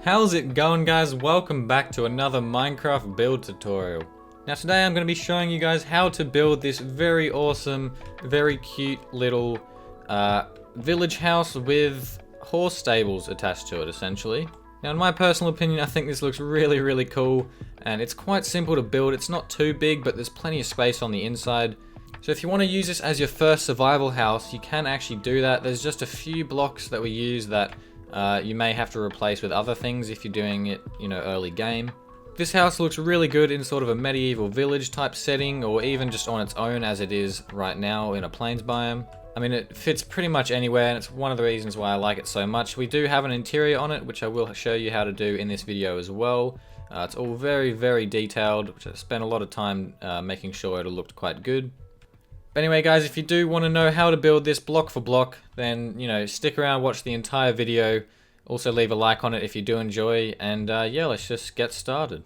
How's it going, guys? Welcome back to another Minecraft build tutorial. Now today I'm going to be showing you guys how to build this very awesome, very cute little village house with horse stables attached to it, essentially. Now in my personal opinion, I think this looks really cool, and it's quite simple to build. It's not too big, but there's plenty of space on the inside. So if you want to use this as your first survival house, you can actually do that. There's just a few blocks that we use that you may have to replace with other things if you're doing it, early game. This house looks really good in sort of a medieval village type setting, or even just on its own as it is right now in a plains biome. I mean, it fits pretty much anywhere, and it's one of the reasons why I like it so much. We do have an interior on it, which I will show you how to do in this video as well. It's all very detailed, which I spent a lot of time making sure it looked quite good. But anyway, guys, if you do want to know how to build this block for block, then, stick around, watch the entire video. Also leave a like on it if you do enjoy, and yeah, let's just get started.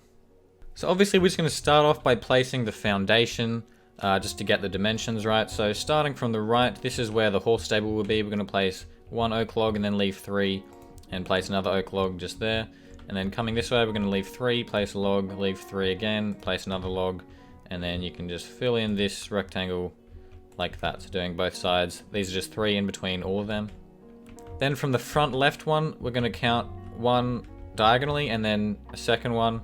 So obviously we're just going to start off by placing the foundation, just to get the dimensions right. So starting from the right, this is where the horse stable will be. We're going to place one oak log and then leave 3, and place another oak log just there. And then coming this way, we're going to leave 3, place a log, leave 3 again, place another log, and then you can just fill in this rectangle like that, so doing both sides. These are just 3 in between all of them. Then from the front left one, we're going to count 1 diagonally, and then a second one,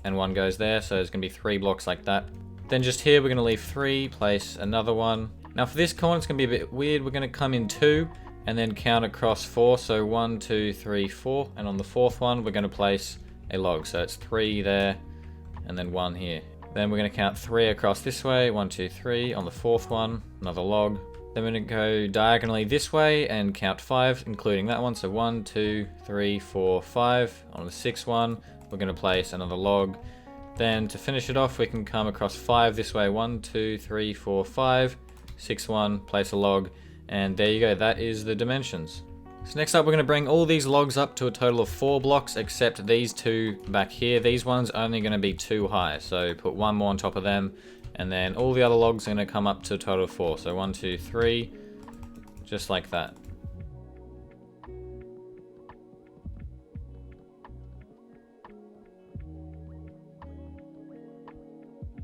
and 1 goes there, so there's going to be 3 blocks like that. Then just here, we're going to leave 3, place another one. Now for this corner, it's going to be a bit weird. We're going to come in 2, and then count across 4, so 1, 2, 3, 4, and on the 4th one, we're going to place a log, so it's 3 there, and then 1 here. Then we're going to count 3 across this way, 1, 2, 3. On the 4th one, another log. Then we're going to go diagonally this way and count 5, including that one. So 1, 2, 3, 4, 5. On the 6th one, we're going to place another log. Then to finish it off, we can come across 5 this way. 1, 2, 3, 4, 5. 6th one, place a log. And there you go, that is the dimensions. So next up, we're going to bring all these logs up to a total of 4 blocks, except these 2 back here. These ones are only going to be 2 high, so put 1 more on top of them, and then all the other logs are going to come up to a total of 4. So 1, 2, 3, just like that.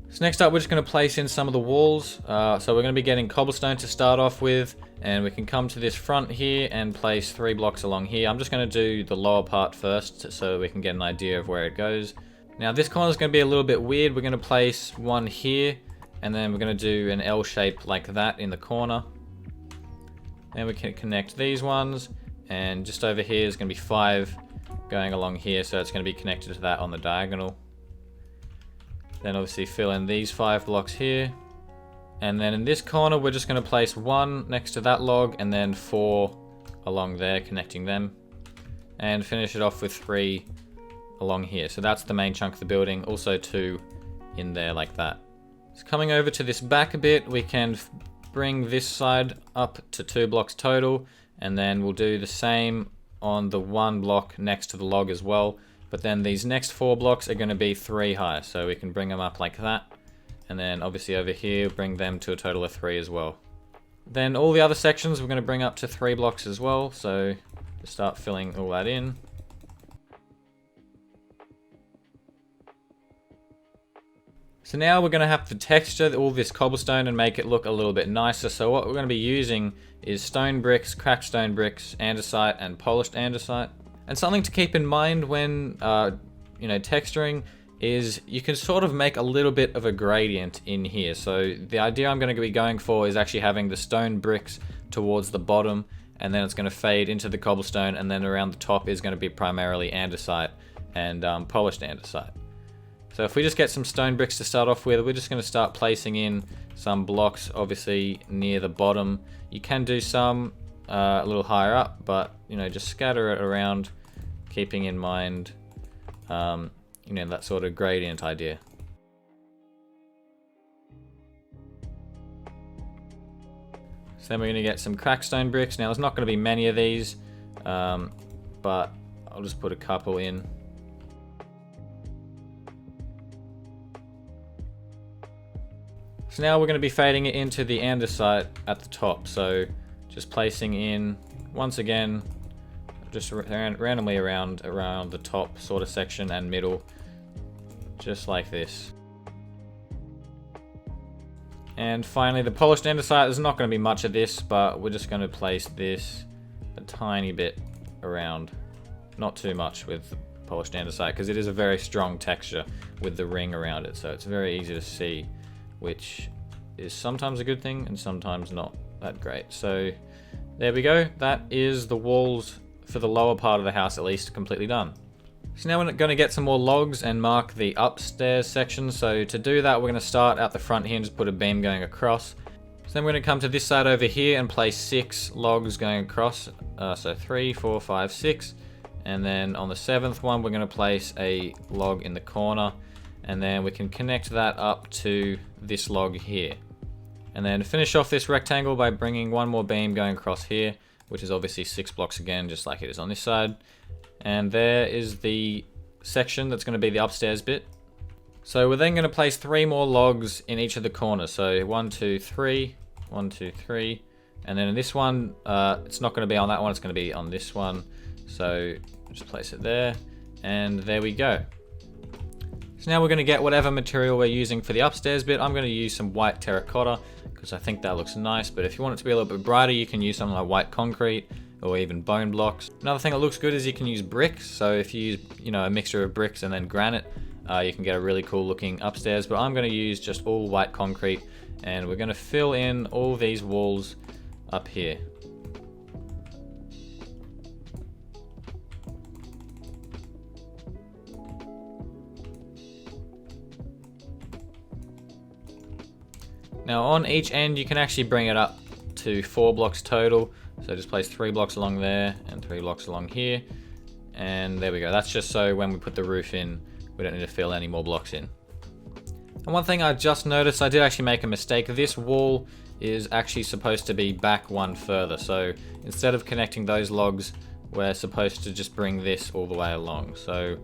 So next up, we're just going to place in some of the walls. So we're going to be getting cobblestone to start off with, and we can come to this front here and place 3 blocks along here. I'm just going to do the lower part first so we can get an idea of where it goes. Now this corner is going to be a little bit weird. We're going to place 1 here, and then we're going to do an L shape like that in the corner. Then we can connect these ones, and just over here is going to be 5 going along here, so it's going to be connected to that on the diagonal. Then obviously fill in these 5 blocks here. And then in this corner, we're just going to place 1 next to that log, and then 4 along there, connecting them. And finish it off with 3 along here. So that's the main chunk of the building. Also 2 in there like that. So coming over to this back a bit, we can bring this side up to 2 blocks total. And then we'll do the same on the 1 block next to the log as well. But then these next 4 blocks are going to be 3 high, so we can bring them up like that. And then obviously over here, bring them to a total of 3 as well. Then all the other sections we're going to bring up to 3 blocks as well, so just start filling all that in. So now we're going to have to texture all this cobblestone and make it look a little bit nicer. So what we're going to be using is stone bricks, cracked stone bricks, andesite, and polished andesite. And something to keep in mind when, texturing is you can sort of make a little bit of a gradient in here. So the idea I'm going to be going for is actually having the stone bricks towards the bottom, and then it's going to fade into the cobblestone, and then around the top is going to be primarily andesite and polished andesite. So if we just get some stone bricks to start off with, we're just going to start placing in some blocks, obviously near the bottom. You can do some a little higher up, but just scatter it around, keeping in mind that sort of gradient idea. So then we're going to get some cracked stone bricks. Now there's not going to be many of these, but I'll just put a couple in. So now we're going to be fading it into the andesite at the top. So just placing in, once again, just randomly around the top sort of section and middle, just like this. And finally, the polished andesite. There's not going to be much of this, but we're just going to place this a tiny bit around. Not too much with the polished andesite, because it is a very strong texture with the ring around it, so it's very easy to see, which is sometimes a good thing and sometimes not that great. So there we go. That is the walls for the lower part of the house, at least, completely done. So now we're going to get some more logs and mark the upstairs section. So to do that, we're going to start at the front here and just put a beam going across. So then we're going to come to this side over here and place 6 logs going across. So 3, 4, 5, 6. And then on the 7th one, we're going to place a log in the corner. And then we can connect that up to this log here. And then finish off this rectangle by bringing one more beam going across here, which is obviously 6 blocks again, just like it is on this side. And there is the section that's going to be the upstairs bit. So we're then going to place 3 more logs in each of the corners. So 1, 2, 3, 1, 2, 3. And then in this one, it's not going to be on that one, it's going to be on this one. So just place it there, and there we go. So now we're going to get whatever material we're using for the upstairs bit. I'm going to use some white terracotta because I think that looks nice, but if you want it to be a little bit brighter, you can use something like white concrete or even bone blocks. Another thing that looks good is you can use bricks. So if you use, a mixture of bricks and then granite, you can get a really cool looking upstairs, but I'm going to use just all white concrete, and we're going to fill in all these walls up here. Now on each end, you can actually bring it up to 4 blocks total. So just place 3 blocks along there and 3 blocks along here. And there we go. That's just so when we put the roof in, we don't need to fill any more blocks in. And one thing I just noticed, I did actually make a mistake. This wall is actually supposed to be back one further. So instead of connecting those logs, we're supposed to just bring this all the way along. So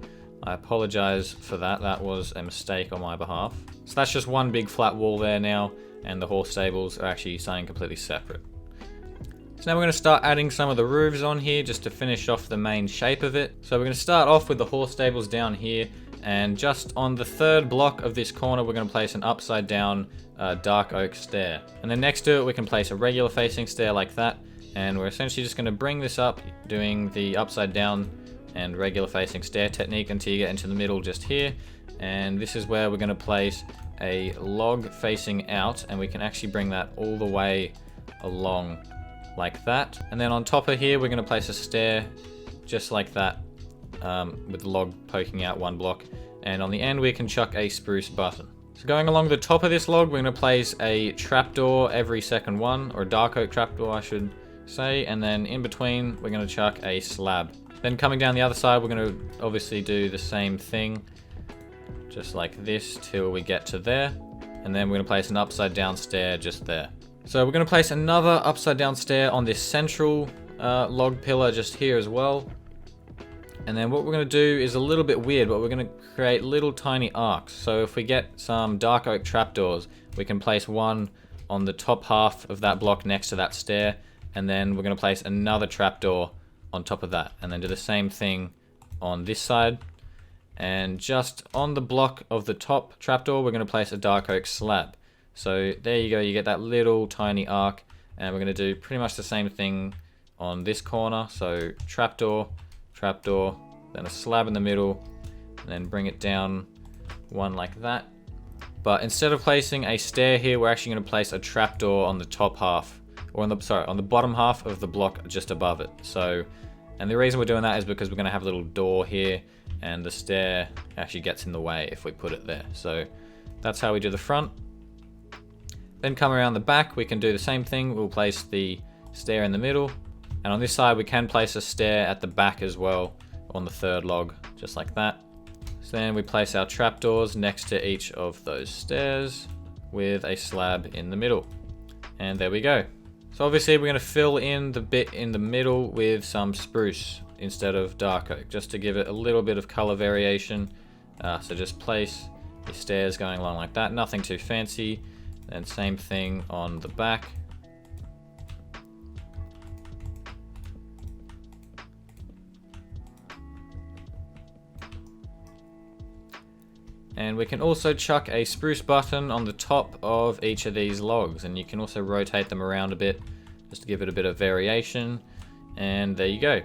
I apologize for that. That was a mistake on my behalf. So that's just one big flat wall there now, and the horse stables are actually something completely separate. So now we're going to start adding some of the roofs on here just to finish off the main shape of it. So we're going to start off with the horse stables down here, and just on the 3rd block of this corner, we're going to place an upside down dark oak stair. And then next to it, we can place a regular facing stair like that. And we're essentially just going to bring this up, doing the upside down and regular facing stair technique until you get into the middle just here. And this is where we're going to place a log facing out, and we can actually bring that all the way along like that. And then on top of here, we're going to place a stair just like that, with the log poking out 1 block. And on the end, we can chuck a spruce button. So going along the top of this log, we're going to place a trapdoor every second one, or a dark oak trapdoor, I should say. And then in between, we're going to chuck a slab. Then coming down the other side, we're going to obviously do the same thing, just like this, till we get to there. And then we're going to place an upside down stair just there. So we're going to place another upside down stair on this central log pillar just here as well. And then what we're going to do is a little bit weird, but we're going to create little tiny arcs. So if we get some dark oak trapdoors, we can place one on the top half of that block next to that stair. And then we're going to place another trapdoor on top of that. And then do the same thing on this side. And just on the block of the top trapdoor, we're going to place a dark oak slab. So there you go, you get that little tiny arc. And we're going to do pretty much the same thing on this corner. So trapdoor, trapdoor, then a slab in the middle, and then bring it down one like that. But instead of placing a stair here, we're actually going to place a trapdoor on the top half, or on the bottom half of the block just above it. So, and the reason we're doing that is because we're going to have a little door here, and the stair actually gets in the way if we put it there. So that's how we do the front. Then come around the back, we can do the same thing. We'll place the stair in the middle, and on this side we can place a stair at the back as well on the 3rd log, just like that. So then we place our trapdoors next to each of those stairs with a slab in the middle. And there we go. So obviously we're going to fill in the bit in the middle with some spruce instead of dark oak, just to give it a little bit of color variation. So just place the stairs going along like that, nothing too fancy. And same thing on the back. And we can also chuck a spruce button on the top of each of these logs, and you can also rotate them around a bit just to give it a bit of variation. And there you go.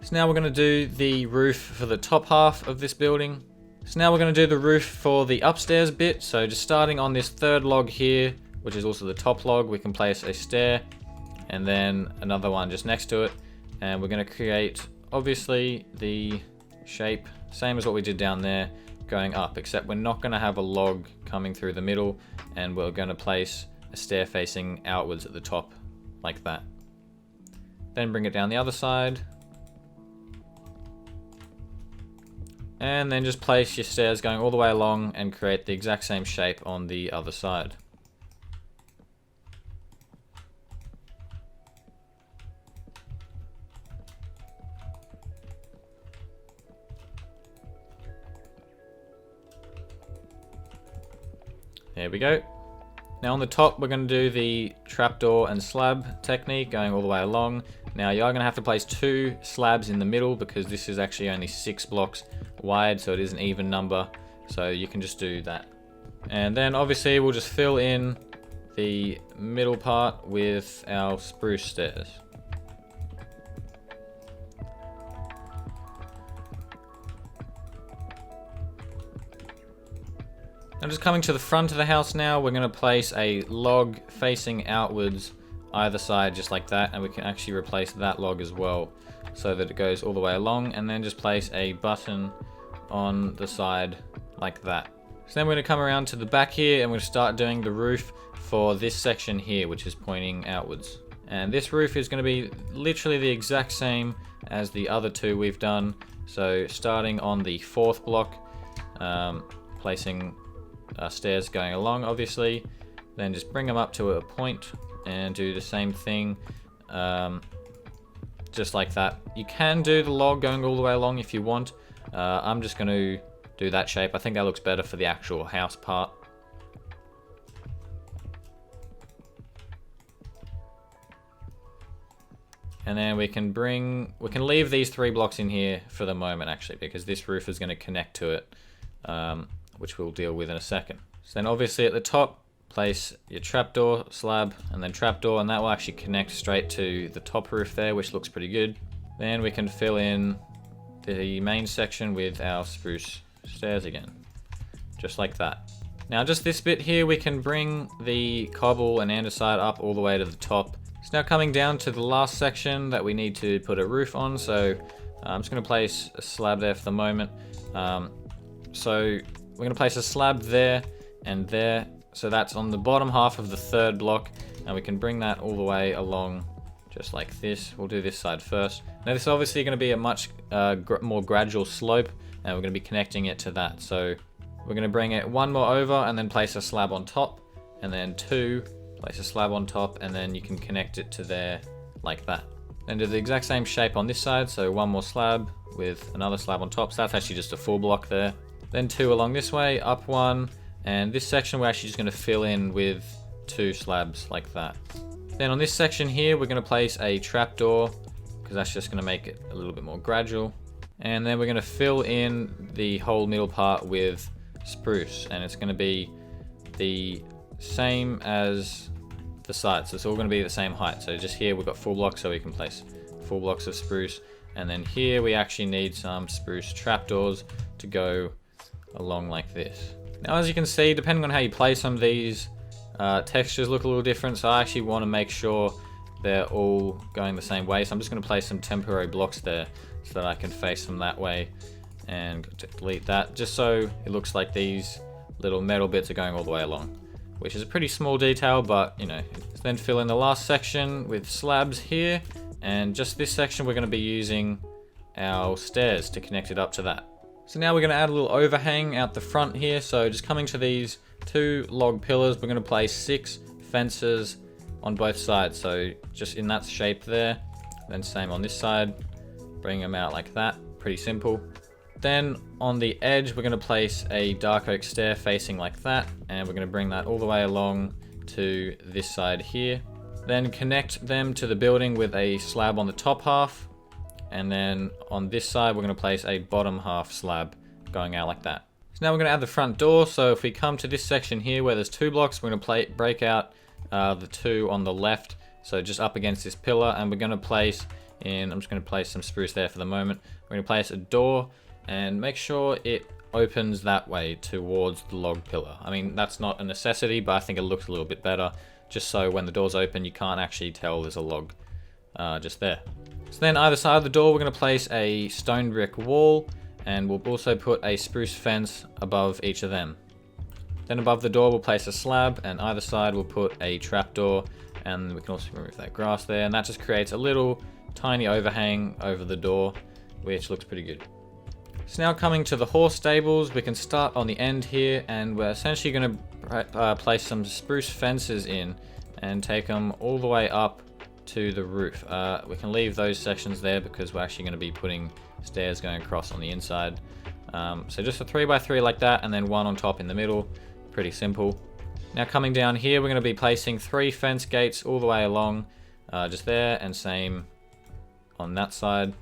So now we're going to do the roof for the top half of this building. So now we're going to do the roof for the upstairs bit. So just starting on this third log here, which is also the top log, we can place a stair and then another one just next to it. And we're going to create, obviously, the shape, same as what we did down there, going up, except we're not going to have a log coming through the middle, and we're going to place a stair facing outwards at the top, like that. Then bring it down the other side. And then just place your stairs going all the way along and create the exact same shape on the other side. There we go. Now on the top, we're going to do the trapdoor and slab technique going all the way along. Now you are going to have to place 2 slabs in the middle because this is actually only 6 blocks wide, so it is an even number. So you can just do that. And then obviously we'll just fill in the middle part with our spruce stairs. I'm just coming to the front of the house now. We're going to place a log facing outwards either side just like that, and we can actually replace that log as well so that it goes all the way along, and then just place a button on the side like that. So then we're going to come around to the back here and we're going to start doing the roof for this section here, which is pointing outwards. And this roof is going to be literally the exact same as the other 2 we've done. So starting on the 4th block, placing stairs going along, obviously, then just bring them up to a point and do the same thing, just like that. You can do the log going all the way along if you want. I'm just going to do that shape. I think that looks better for the actual house part. And then we can leave these 3 blocks in here for the moment, actually, because this roof is going to connect to it, which we'll deal with in a second. So then obviously at the top, place your trapdoor slab and then trapdoor, and that will actually connect straight to the top roof there, which looks pretty good. Then we can fill in the main section with our spruce stairs again, just like that. Now just this bit here, we can bring the cobble and andesite up all the way to the top. It's now coming down to the last section that we need to put a roof on, so I'm just going to place a slab there for the moment. So we're going to place a slab there and there, so that's on the bottom half of the 3rd block, and we can bring that all the way along just like this. We'll do this side first. Now this is obviously going to be a much more gradual slope, and we're going to be connecting it to that. So we're going to bring it 1 more over and then place a slab on top, and then 2, place a slab on top, and then you can connect it to there like that. Then do the exact same shape on this side, so 1 more slab with another slab on top. So that's actually just a full block there. Then 2 along this way, up 1, and this section we're actually just going to fill in with 2 slabs like that. Then on this section here, we're going to place a trapdoor because that's just going to make it a little bit more gradual. And then we're going to fill in the whole middle part with spruce, and it's going to be the same as the side, so it's all going to be the same height. So just here we've got 4 blocks, so we can place 4 blocks of spruce, and then here we actually need some spruce trapdoors to go along like this. Now as you can see, depending on how you place them, these textures look a little different, so I actually want to make sure they're all going the same way. So I'm just going to place some temporary blocks there so that I can face them that way, and delete that just so it looks like these little metal bits are going all the way along, which is a pretty small detail, but you know. Then fill in the last section with slabs here, and just this section we're going to be using our stairs to connect it up to that. So now we're going to add a little overhang out the front here. So just coming to these 2 log pillars, we're going to place 6 fences on both sides. So just in that shape there, then same on this side, bring them out like that, pretty simple. Then on the edge, we're going to place a dark oak stair facing like that, and we're going to bring that all the way along to this side here. Then connect them to the building with a slab on the top half, and then on this side we're going to place a bottom half slab going out like that. So now we're going to add the front door. So if we come to this section here where there's 2 blocks, we're going to break out the 2 on the left. So just up against this pillar, and we're going to place in, I'm just going to place some spruce there for the moment. We're going to place a door and make sure it opens that way towards the log pillar. I mean, that's not a necessity, but I think it looks a little bit better, just so when the door's open, you can't actually tell there's a log just there. So then either side of the door, we're going to place a stone brick wall, and we'll also put a spruce fence above each of them. Then above the door, we'll place a slab, and either side we'll put a trapdoor, and we can also remove that grass there, and that just creates a little tiny overhang over the door, which looks pretty good. So now coming to the horse stables, we can start on the end here, and we're essentially going to place some spruce fences in and take them all the way up to the roof. We can leave those sections there because we're actually going to be putting stairs going across on the inside. So just a 3x3 like that, and then 1 on top in the middle. Pretty simple. Now coming down here, we're going to be placing 3 fence gates all the way along, just there, and same on that side.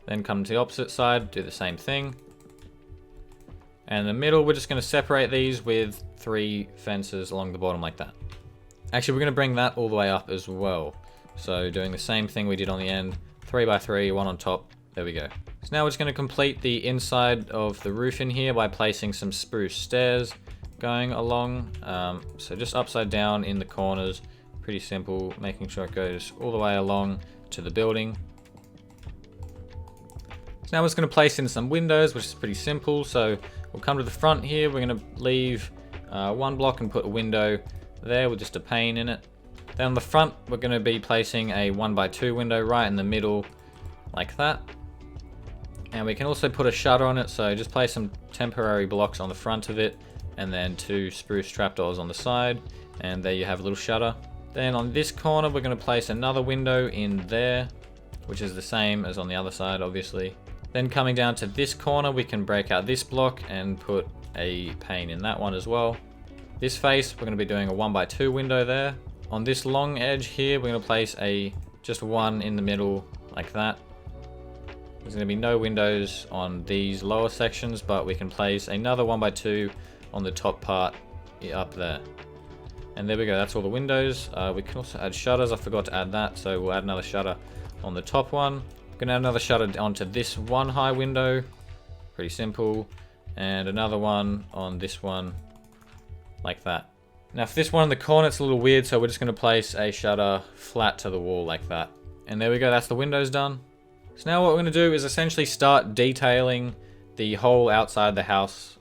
Then come to the opposite side, do the same thing. And in the middle, we're just going to separate these with 3 fences along the bottom like that. Actually, we're going to bring that all the way up as well. So doing the same thing we did on the end, 3x3, 1 on top. There we go. So now we're just going to complete the inside of the roof in here by placing some spruce stairs going along. So just upside down in the corners. Pretty simple, making sure it goes all the way along to the building. So now we're just going to place in some windows, which is pretty simple. So we'll come to the front here. We're going to leave 1 block and put a window there with just a pane in it. Then on the front, we're going to be placing a 1x2 window right in the middle like that. And we can also put a shutter on it. So just place some temporary blocks on the front of it, and then 2 spruce trapdoors on the side. And there you have a little shutter. Then on this corner, we're going to place another window in there, which is the same as on the other side, obviously. Then coming down to this corner, we can break out this block and put a pane in that one as well. This face, we're going to be doing a 1x2 window there. On this long edge here, we're going to place just 1 in the middle like that. There's going to be no windows on these lower sections, but we can place another 1x2 on the top part up there. And there we go, that's all the windows. We can also add shutters. I forgot to add that, so we'll add another shutter on the top one. Gonna add another shutter onto this one high window, pretty simple, and another one on this one, like that. Now for this one in the corner, it's a little weird, so we're just gonna place a shutter flat to the wall like that. And there we go, that's the windows done. So now what we're gonna do is essentially start detailing the whole outside of the house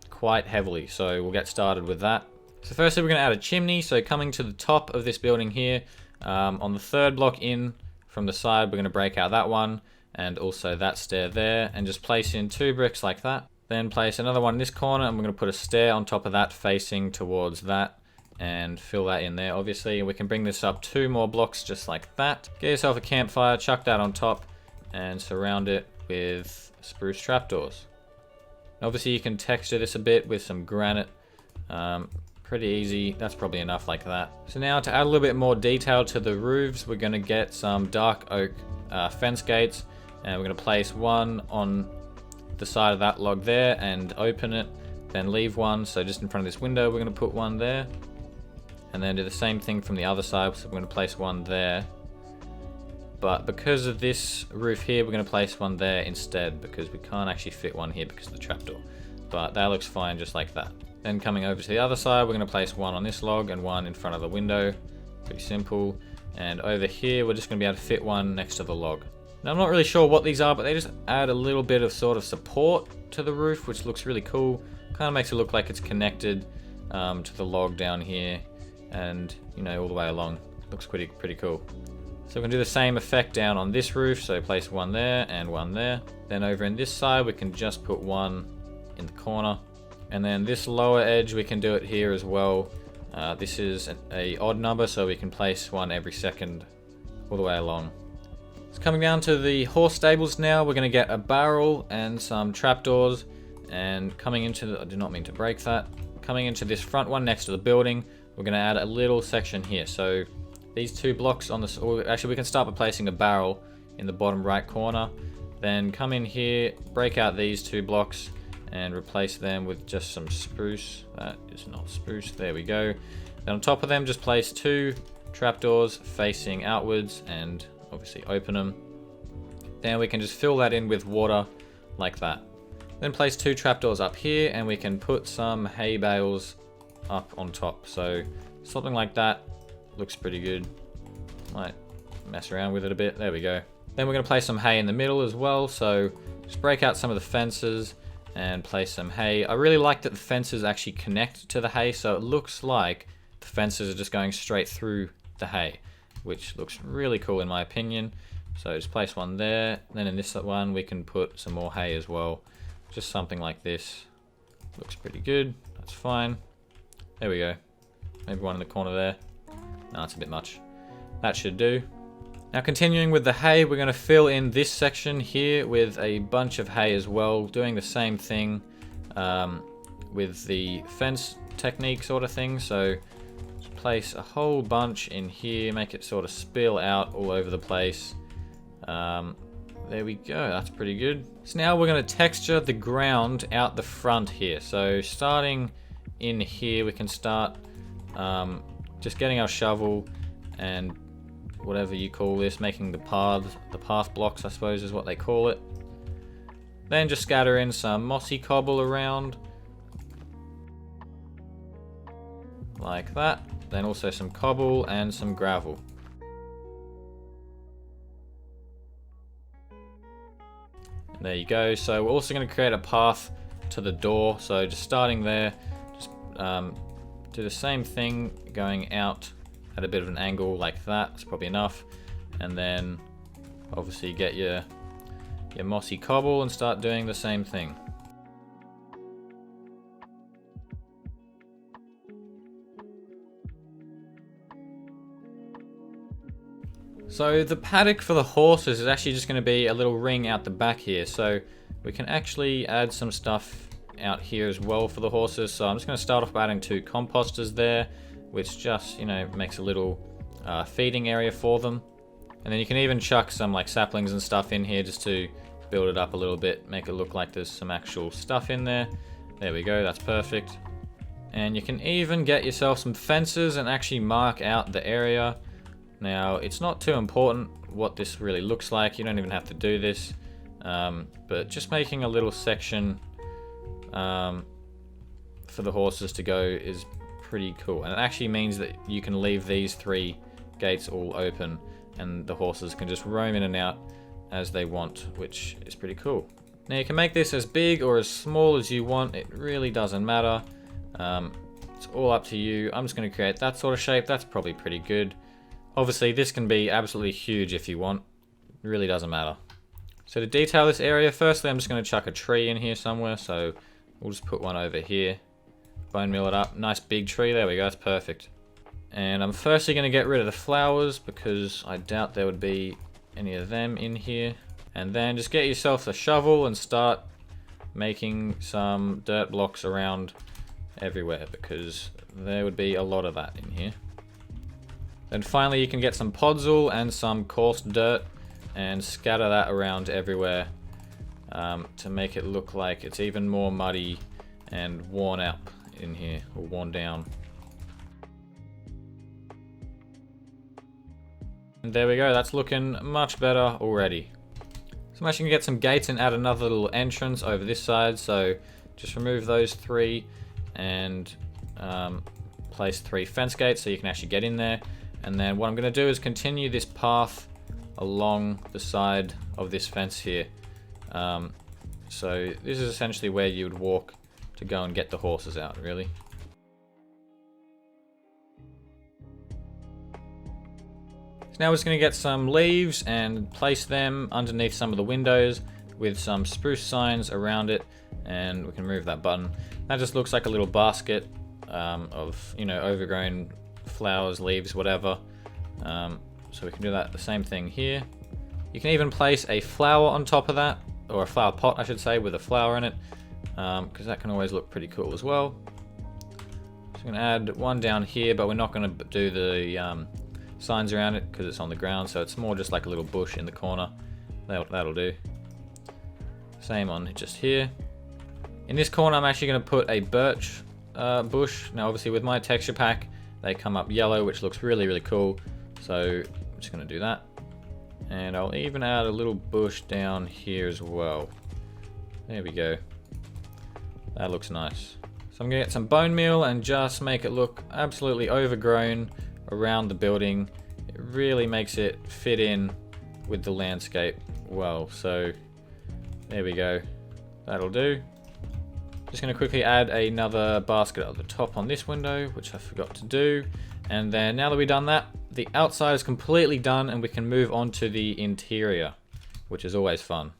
quite heavily. So we'll get started with that. So firstly, we're gonna add a chimney. So coming to the top of this building here, on the 3rd block in, from the side, we're going to break out that one and also that stair there, and just place in 2 bricks like that. Then place another one in this corner, and we're going to put a stair on top of that facing towards that and fill that in there, obviously. And we can bring this up 2 more blocks just like that. Get yourself a campfire, chuck that on top, and surround it with spruce trapdoors. Obviously, you can texture this a bit with some granite. Pretty easy, that's probably enough like that. So now to add a little bit more detail to the roofs, we're going to get some dark oak fence gates, and we're going to place 1 on the side of that log there and open it, then leave 1, so just in front of this window we're going to put 1 there, and then do the same thing from the other side, so we're going to place 1 there. But because of this roof here, we're going to place 1 there instead, because we can't actually fit 1 here because of the trapdoor. But that looks fine just like that. Then coming over to the other side, we're going to place 1 on this log and 1 in front of the window. Pretty simple. And over here, we're just going to be able to fit 1 next to the log. Now, I'm not really sure what these are, but they just add a little bit of sort of support to the roof, which looks really cool. Kind of makes it look like it's connected to the log down here, and, you know, all the way along. Looks pretty cool. So we're going to do the same effect down on this roof. So place 1 there and 1 there. Then over in this side, we can just put 1 in the corner. And then this lower edge, we can do it here as well. This is a odd number, so we can place 1 every second all the way along. So coming down to the horse stables now, we're going to get a barrel and some trapdoors. And coming into I did not mean to break that. Coming into this front one next to the building, we're going to add a little section here. So these 2 blocks on this, or actually we can start by placing a barrel in the bottom right corner. Then come in here, break out these 2 blocks and replace them with just some spruce. That is not spruce, there we go. Then on top of them, just place 2 trapdoors facing outwards and obviously open them. Then we can just fill that in with water like that. Then place 2 trapdoors up here and we can put some hay bales up on top. So something like that looks pretty good. Might mess around with it a bit, there we go. Then we're going to place some hay in the middle as well, so just break out some of the fences and place some hay. I really like that the fences actually connect to the hay, so it looks like the fences are just going straight through the hay, which looks really cool in my opinion. So just place one there, then in this one we can put some more hay as well. Just something like this. Looks pretty good, that's fine. There we go. Maybe one in the corner there. No, it's a bit much. That should do. Now continuing with the hay, we're going to fill in this section here with a bunch of hay as well, doing the same thing with the fence technique sort of thing. So just place a whole bunch in here, make it sort of spill out all over the place. There we go, that's pretty good. So now we're going to texture the ground out the front here. So starting in here, we can start just getting our shovel and whatever you call this, making the path blocks, I suppose is what they call it. Then just scatter in some mossy cobble around. Like that. Then also some cobble and some gravel. And there you go. So we're also going to create a path to the door. So just starting there, just do the same thing, going out at a bit of an angle like that. That's probably enough. And then obviously get your mossy cobble and start doing the same thing. So the paddock for the horses is actually just going to be a little ring out the back here. So we can actually add some stuff out here as well for the horses. So I'm just going to start off by adding 2 composters there, which just, you know, makes a little feeding area for them. And then you can even chuck some like saplings and stuff in here just to build it up a little bit, make it look like there's some actual stuff in there. There we go, that's perfect. And you can even get yourself some fences and actually mark out the area. Now, it's not too important what this really looks like, you don't even have to do this, but just making a little section for the horses to go is pretty cool. And it actually means that you can leave these 3 gates all open and the horses can just roam in and out as they want, which is pretty cool. Now you can make this as big or as small as you want, it really doesn't matter. It's all up to you. I'm just going to create that sort of shape, that's probably pretty good. Obviously this can be absolutely huge if you want, it really doesn't matter. So to detail this area, firstly I'm just going to chuck a tree in here somewhere, so we'll just put one over here. Bone meal it up, nice big tree, there we go, that's perfect. And I'm firstly going to get rid of the flowers because I doubt there would be any of them in here. And then just get yourself a shovel and start making some dirt blocks around everywhere because there would be a lot of that in here. Then finally you can get some podzol and some coarse dirt and scatter that around everywhere to make it look like it's even more muddy and worn out in here, or worn down. And there we go, that's looking much better already. So I'm actually going to get some gates and add another little entrance over this side, so just remove those 3 and place 3 fence gates so you can actually get in there. And then what I'm going to do is continue this path along the side of this fence here. So this is essentially where you would walk to go and get the horses out, really. So now we're just going to get some leaves and place them underneath some of the windows with some spruce signs around it, and we can move that button. That just looks like a little basket of, you know, overgrown flowers, leaves, whatever. So we can do that, the same thing here. You can even place a flower on top of that, or a flower pot I should say, with a flower in it, because that can always look pretty cool as well. So I'm going to add one down here, but we're not going to do the signs around it because it's on the ground, so it's more just like a little bush in the corner. That'll do. Same on just here. In this corner, I'm actually going to put a birch bush. Now, obviously, with my texture pack, they come up yellow, which looks really, really cool. So I'm just going to do that. And I'll even add a little bush down here as well. There we go. That looks nice. So I'm going to get some bone meal and just make it look absolutely overgrown around the building. It really makes it fit in with the landscape well. So there we go. That'll do. Just going to quickly add another basket at the top on this window, which I forgot to do. And then now that we've done that, the outside is completely done and we can move on to the interior, which is always fun.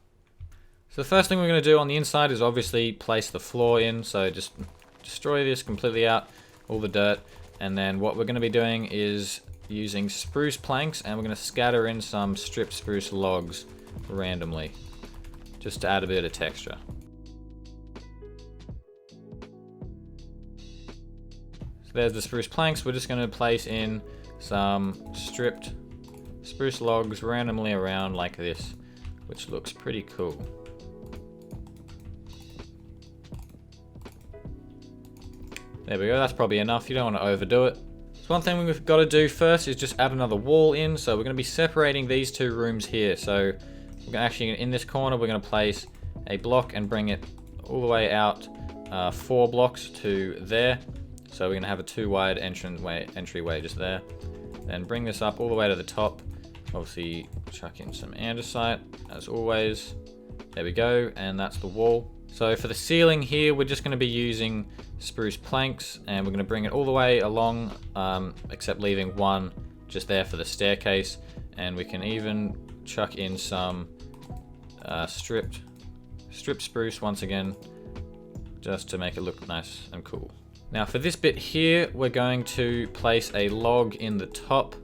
So the first thing we're going to do on the inside is obviously place the floor in. So just destroy this completely out, all the dirt. And then what we're going to be doing is using spruce planks, and we're going to scatter in some stripped spruce logs randomly, just to add a bit of texture. So there's the spruce planks. We're just going to place in some stripped spruce logs randomly around like this, which looks pretty cool. There we go, that's probably enough. You don't want to overdo it. So one thing we've got to do first is just add another wall in. So we're going to be separating these two rooms here. So we're going to actually, in this corner, we're going to place a block and bring it all the way out 4 blocks to there. So we're going to have a 2 wide entryway just there. Then bring this up all the way to the top. Obviously chuck in some andesite as always. There we go, and that's the wall. So for the ceiling here, we're just going to be using spruce planks, and we're going to bring it all the way along, except leaving one just there for the staircase. And we can even chuck in some stripped spruce once again, just to make it look nice and cool. Now for this bit here, we're going to place a log in the top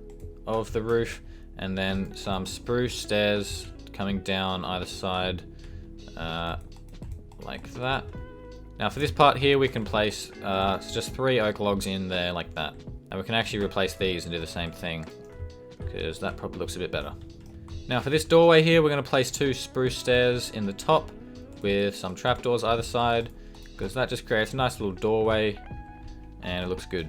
of the roof, and then some spruce stairs coming down either side, like that. Now for this part here, we can place just 3 oak logs in there like that. And we can actually replace these and do the same thing, because that probably looks a bit better. Now for this doorway here, we're going to place 2 spruce stairs in the top with some trapdoors either side, because that just creates a nice little doorway and it looks good.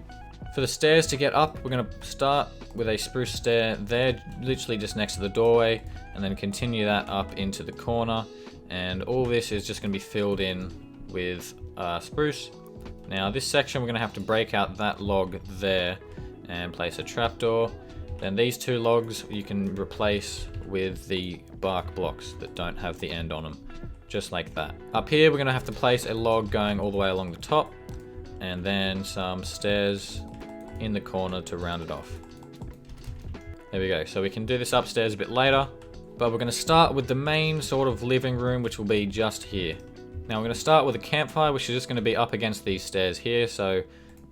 For the stairs to get up, we're going to start with a spruce stair there, literally just next to the doorway, and then continue that up into the corner. And all this is just going to be filled in with spruce. Now this section, we're going to have to break out that log there and place a trapdoor. Then these 2 logs you can replace with the bark blocks that don't have the end on them, just like that. Up here, we're going to have to place a log going all the way along the top, and then some stairs in the corner to round it off. There we go. So we can do this upstairs a bit later, but we're going to start with the main sort of living room, which will be just here. Now we're going to start with a campfire, which is just going to be up against these stairs here. So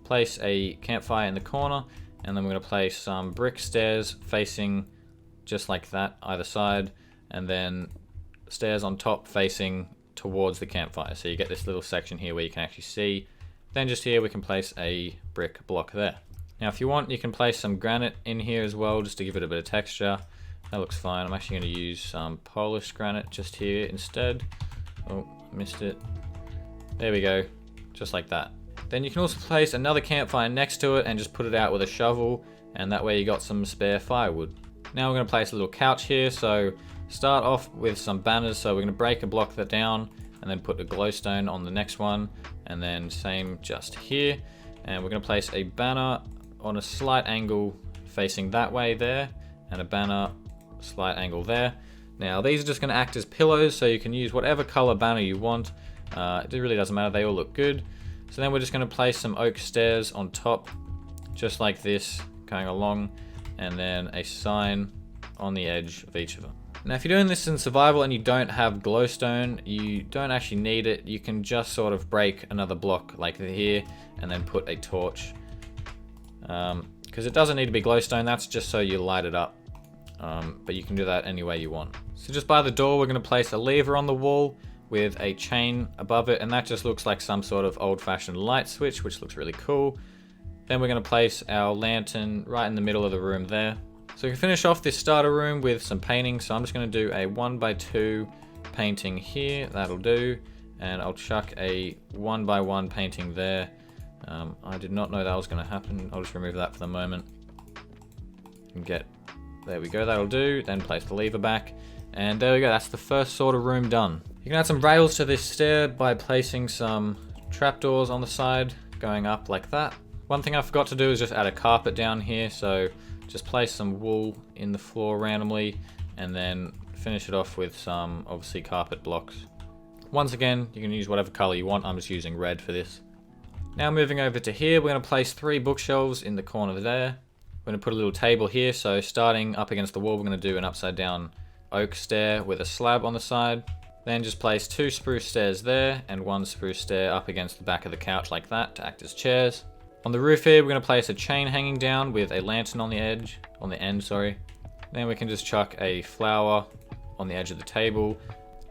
place a campfire in the corner, and then we're going to place some brick stairs facing just like that either side, and then stairs on top facing towards the campfire. So you get this little section here where you can actually see. Then just here we can place a brick block there. Now if you want, you can place some granite in here as well, just to give it a bit of texture. That looks fine. I'm actually going to use some polished granite just here instead. Oh, missed it. There we go, just like that. Then you can also place another campfire next to it and just put it out with a shovel, and that way you got some spare firewood. Now we're going to place a little couch here. So start off with some banners. So we're going to break a block that down and then put a glowstone on the next one, and then same just here. And we're going to place a banner on a slight angle facing that way there, and a banner slight angle there. Now these are just going to act as pillows, so you can use whatever color banner you want. It really doesn't matter, they all look good. So then we're just going to place some oak stairs on top, just like this, going along, and then a sign on the edge of each of them. Now if you're doing this in survival and you don't have glowstone, you don't actually need it. You can just sort of break another block like here and then put a torch, because it doesn't need to be glowstone, that's just so you light it up. But you can do that any way you want. So just by the door, we're going to place a lever on the wall with a chain above it, and that just looks like some sort of old-fashioned light switch, which looks really cool. Then we're going to place our lantern right in the middle of the room there. So we can finish off this starter room with some painting. So I'm just going to do a 1x2 painting here, that'll do. And I'll chuck a 1x1 painting there. I did not know that was going to happen. I'll just remove that for the moment. And there we go, that'll do. Then place the lever back. And there we go, that's the first sort of room done. You can add some rails to this stair by placing some trapdoors on the side, going up like that. One thing I forgot to do is just add a carpet down here, so just place some wool in the floor randomly, and then finish it off with some, obviously, carpet blocks. Once again, you can use whatever color you want, I'm just using red for this. Now moving over to here, we're going to place 3 bookshelves in the corner there. We're going to put a little table here, so starting up against the wall, we're going to do an upside down oak stair with a slab on the side. Then just place 2 spruce stairs there, and 1 spruce stair up against the back of the couch like that to act as chairs. On the roof here, we're going to place a chain hanging down with a lantern on the end. Then we can just chuck a flower on the edge of the table.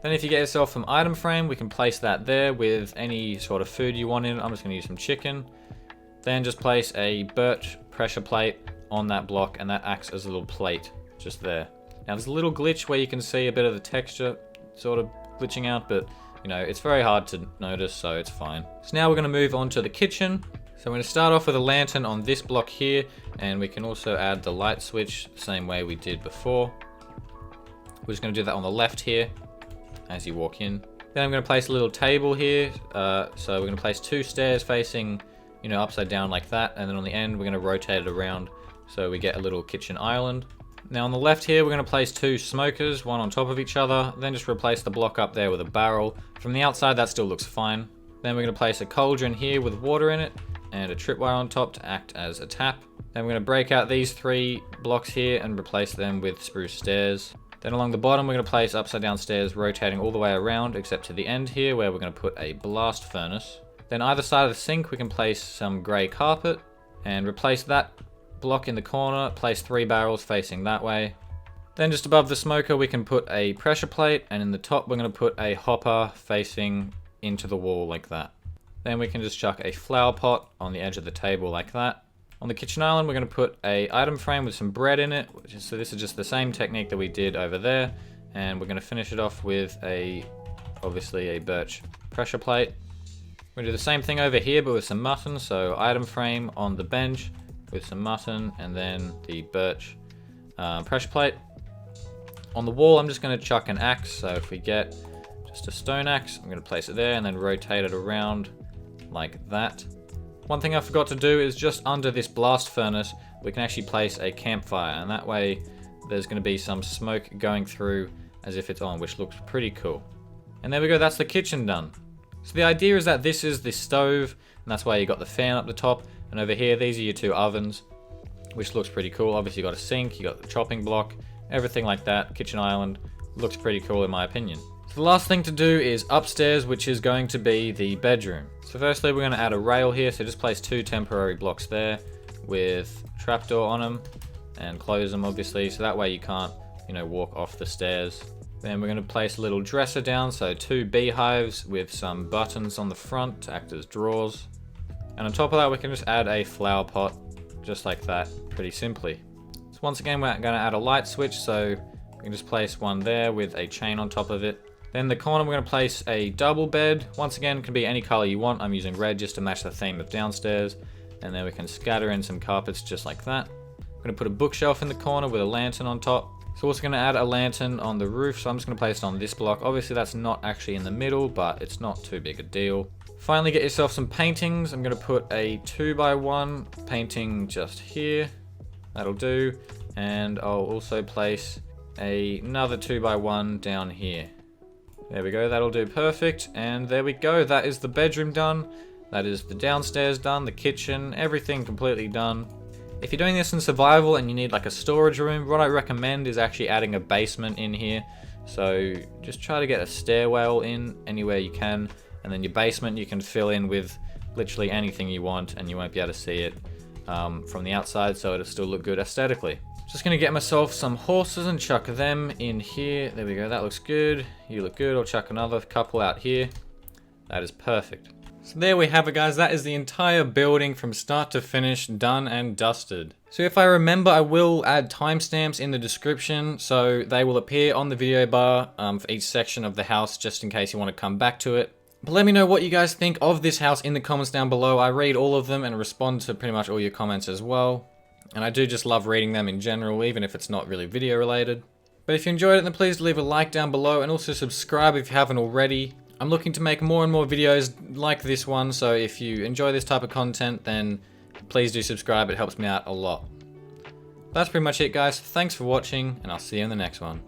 Then if you get yourself some item frame, we can place that there with any sort of food you want in it. I'm just going to use some chicken. Then just place a birch pressure plate on that block, and that acts as a little plate just there. Now there's a little glitch where you can see a bit of the texture sort of glitching out, but you know, it's very hard to notice, so it's fine. So now we're going to move on to the kitchen. So I'm going to start off with a lantern on this block here, and we can also add the light switch the same way we did before. We're just going to do that on the left here as you walk in. Then I'm going to place a little table here. So we're going to place 2 stairs facing, you know, upside down like that, and then on the end we're going to rotate it around so we get a little kitchen island. Now on the left here, we're going to place 2 smokers, one on top of each other, then just replace the block up there with a barrel. From the outside, that still looks fine. Then we're going to place a cauldron here with water in it, and a tripwire on top to act as a tap. Then we're going to break out these 3 blocks here and replace them with spruce stairs. Then along the bottom, we're going to place upside down stairs, rotating all the way around, except to the end here, where we're going to put a blast furnace. Then either side of the sink, we can place some grey carpet, and replace that block in the corner, place 3 barrels facing that way. Then just above the smoker, we can put a pressure plate, and in the top, we're going to put a hopper facing into the wall like that. Then we can just chuck a flower pot on the edge of the table like that. On the kitchen island, we're going to put a item frame with some bread in it. So this is just the same technique that we did over there. And we're going to finish it off with obviously a birch pressure plate. We're going to do the same thing over here, but with some mutton. So item frame on the bench with some mutton, and then the birch pressure plate. On the wall, I'm just going to chuck an axe. So if we get just a stone axe, I'm going to place it there and then rotate it around like that. One thing I forgot to do is just under this blast furnace, we can actually place a campfire, and that way there's going to be some smoke going through as if it's on, which looks pretty cool. And there we go, that's the kitchen done. So the idea is that this is the stove, and that's why you got the fan up the top, and over here these are your 2 ovens, which looks pretty cool. Obviously you got a sink, you got the chopping block, everything like that. Kitchen island looks pretty cool in my opinion. So the last thing to do is upstairs, which is going to be the bedroom. So firstly, we're going to add a rail here. So just place 2 temporary blocks there with trapdoor on them and close them obviously. So that way you can't, you know, walk off the stairs. Then we're going to place a little dresser down. So 2 beehives with some buttons on the front to act as drawers. And on top of that, we can just add a flower pot just like that, pretty simply. So once again, we're going to add a light switch. So we can just place one there with a chain on top of it. Then the corner, we're going to place a double bed. Once again, it can be any color you want. I'm using red just to match the theme of downstairs. And then we can scatter in some carpets just like that. We're going to put a bookshelf in the corner with a lantern on top. So also going to add a lantern on the roof. So I'm just going to place it on this block. Obviously, that's not actually in the middle, but it's not too big a deal. Finally, get yourself some paintings. I'm going to put a 2x1 painting just here. That'll do. And I'll also place another 2x1 down here. There we go, that'll do perfect. And there we go, that is the bedroom done. That is the downstairs done, the kitchen, everything completely done. If you're doing this in survival and you need like a storage room, what I recommend is actually adding a basement in here. So just try to get a stairwell in anywhere you can. And then your basement you can fill in with literally anything you want, and you won't be able to see it from the outside, so it'll still look good aesthetically. Just gonna get myself some horses and chuck them in here. There we go, that looks good. You look good. I'll chuck another couple out here. That is perfect. So there we have it, guys. That is the entire building from start to finish, done and dusted. So if I remember, I will add timestamps in the description, so they will appear on the video bar for each section of the house, just in case you want to come back to it. But let me know what you guys think of this house in the comments down below. I read all of them and respond to pretty much all your comments as well. And I do just love reading them in general, even if it's not really video related. But if you enjoyed it, then please leave a like down below and also subscribe if you haven't already. I'm looking to make more and more videos like this one, so if you enjoy this type of content, then please do subscribe. It helps me out a lot. That's pretty much it, guys. Thanks for watching, and I'll see you in the next one.